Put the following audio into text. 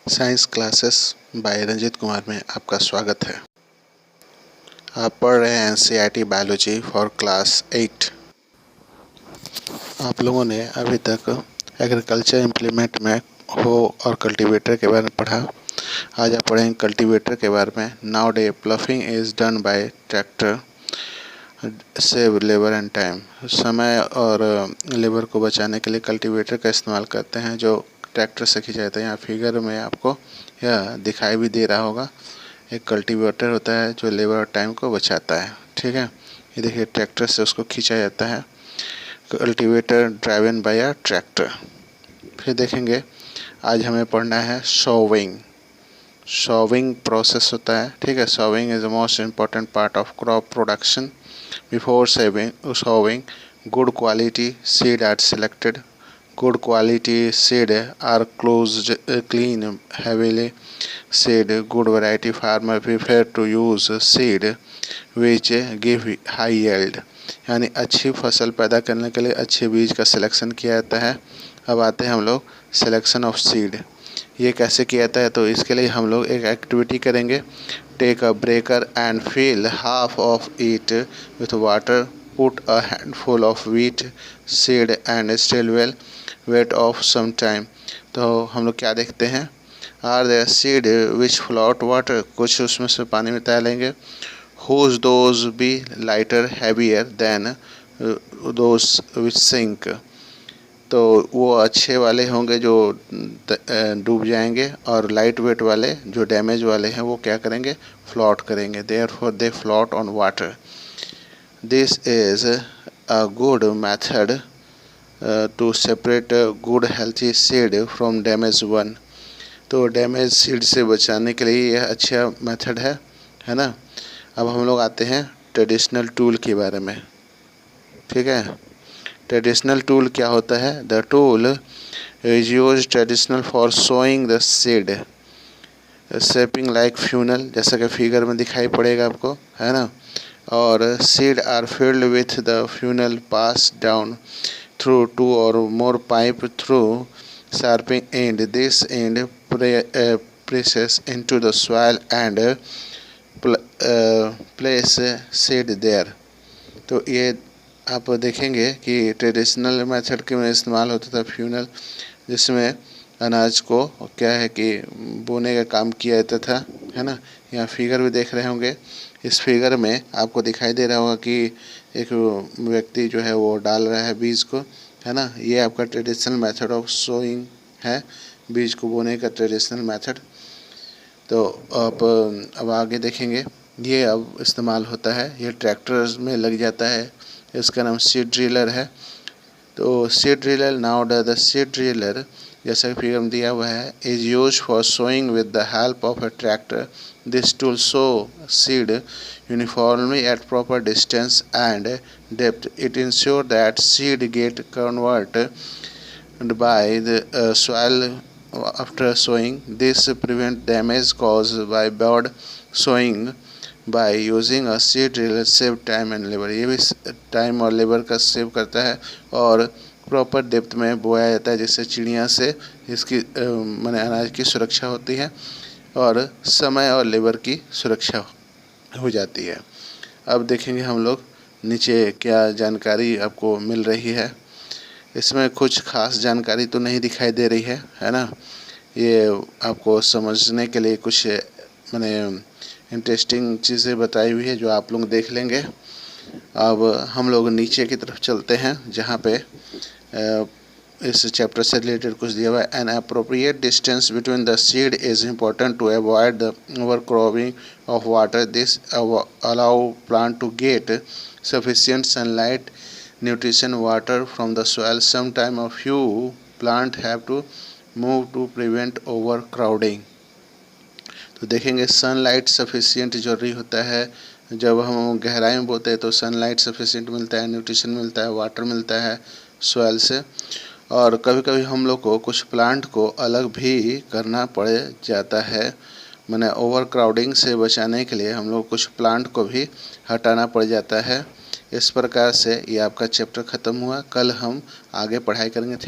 Science classes bye Ranjit Kumar में आपका स्वागत है। आप पढ़ रहे हैं एनसीईआरटी बायोलॉजी फॉर क्लास 8। आप लोगों ने अभी तक एग्रीकल्चर इम्प्लीमेंट में हो और कल्टीवेटर के बारे में पढ़ा। आज आप पढ़ेंगे कल्टीवेटर के बारे में। Now day ploughing is done by tractor save labour and time. समय और लेबर को बचाने के लिए कल्टीवेटर का इस्तेमाल करते हैं जो ट्रैक्टर से खींचा जाता है। यहाँ फिगर में आपको यह दिखाई भी दे रहा होगा। एक कल्टीवेटर होता है जो लेबर और टाइम को बचाता है। ठीक है, ये देखिए ट्रैक्टर से उसको खींचा जाता है। Cultivator driven by a tractor. फिर देखेंगे आज हमें पढ़ना है सोविंग। सोविंग प्रोसेस होता है। ठीक है, sowing is the most important part of crop production. Before sowing, good quality seed are selected. Good quality seed are closed, clean, heavily seed. Good variety farmer prefer to use seed which give high yield. यानी अच्छी फसल पैदा करने के लिए अच्छे बीज का सिलेक्शन किया जाता है। अब आते हैं हम लोग सिलेक्शन ऑफ सीड। ये कैसे किया जाता है, तो इसके लिए हम लोग एक एक्टिविटी करेंगे। Take a beaker and fill half of it with water. Put a handful of wheat seed and still well wait of some time. तो हम लोग क्या देखते हैं, are there seed which float water, कुछ उसमें से पानी में तैर लेंगे। Whose those be lighter heavier than those which sink, तो वो अच्छे वाले होंगे जो डूब जाएंगे, और लाइट वेट वाले जो डैमेज वाले हैं वो क्या करेंगे, फ्लोट करेंगे। Therefore they float on water. This is a good method to separate good healthy seed from damage one. तो डैमेज सीड से बचाने के लिए यह अच्छा मेथड है ना। अब हम लोग आते हैं ट्रेडिशनल टूल के बारे में। ठीक है, ट्रेडिशनल टूल क्या होता है, the tool is use traditional for sowing the seed shaping like funnel, जैसा कि फिगर में दिखाई पड़ेगा आपको, है ना। और seed are filled with the funnel pass down through two or more pipe through sharping end. This end presses into the soil and place seed there. तो ये आप देखेंगे कि ट्रेडिशनल मेथड के में इस्तेमाल होता था फ्यूनल, जिसमें अनाज को क्या है कि बोने का काम किया जाता था, है ना। यहाँ फिगर भी देख रहे होंगे। इस फिगर में आपको दिखाई दे रहा होगा कि एक व्यक्ति जो है वो डाल रहा है बीज को, है ना। ये आपका ट्रेडिशनल मेथड ऑफ सोइंग है, बीज को बोने का ट्रेडिशनल मेथड। तो आप अब आगे देखेंगे, ये अब इस्तेमाल होता है, ये ट्रैक्टर्स में लग जाता है। इसका नाम सीड ड्रिलर है। तो seed driller, now the seed driller, जैसा कि फिगर में दिया हुआ है, is use for sowing with the help of a tractor. This tool so seed uniformly at proper distance and depth. It ensure that seed get converted by the soil after sowing. This prevent damage caused by bad sowing. By using a seed driller save time and labour. ये भी time और labour का save करता है, और proper depth में बोया जाता है, जिससे चिड़िया से इसकी माने अनाज की सुरक्षा होती है और समय और लेबर की सुरक्षा हो जाती है। अब देखेंगे हम लोग नीचे क्या जानकारी आपको मिल रही है। इसमें कुछ खास जानकारी तो नहीं दिखाई दे रही है ना। ये आपको समझने के लिए कुछ माने इंटरेस्टिंग चीज़ें बताई हुई है जो आप लोग देख लेंगे। अब हम लोग नीचे की तरफ चलते हैं, जहाँ पे इस चैप्टर से रिलेटेड कुछ दिया हुआ है। An appropriate distance between the seed is important to avoid the overcropping of water. This allow plant to get sufficient sunlight, nutrition, water from the soil. Sometime a few plant have to move to prevent overcrowding. तो देखेंगे sunlight sufficient जरूरी होता है। जब हम गहराई में बोते हैं तो सनलाइट सफिशिएंट मिलता है, न्यूट्रिशन मिलता है, वाटर मिलता है सॉइल से। और कभी कभी हम लोग को कुछ प्लांट को अलग भी करना पड़ जाता है, माने ओवर क्राउडिंग से बचाने के लिए हम लोग कुछ प्लांट को भी हटाना पड़ जाता है। इस प्रकार से ये आपका चैप्टर ख़त्म हुआ। कल हम आगे पढ़ाई करेंगे।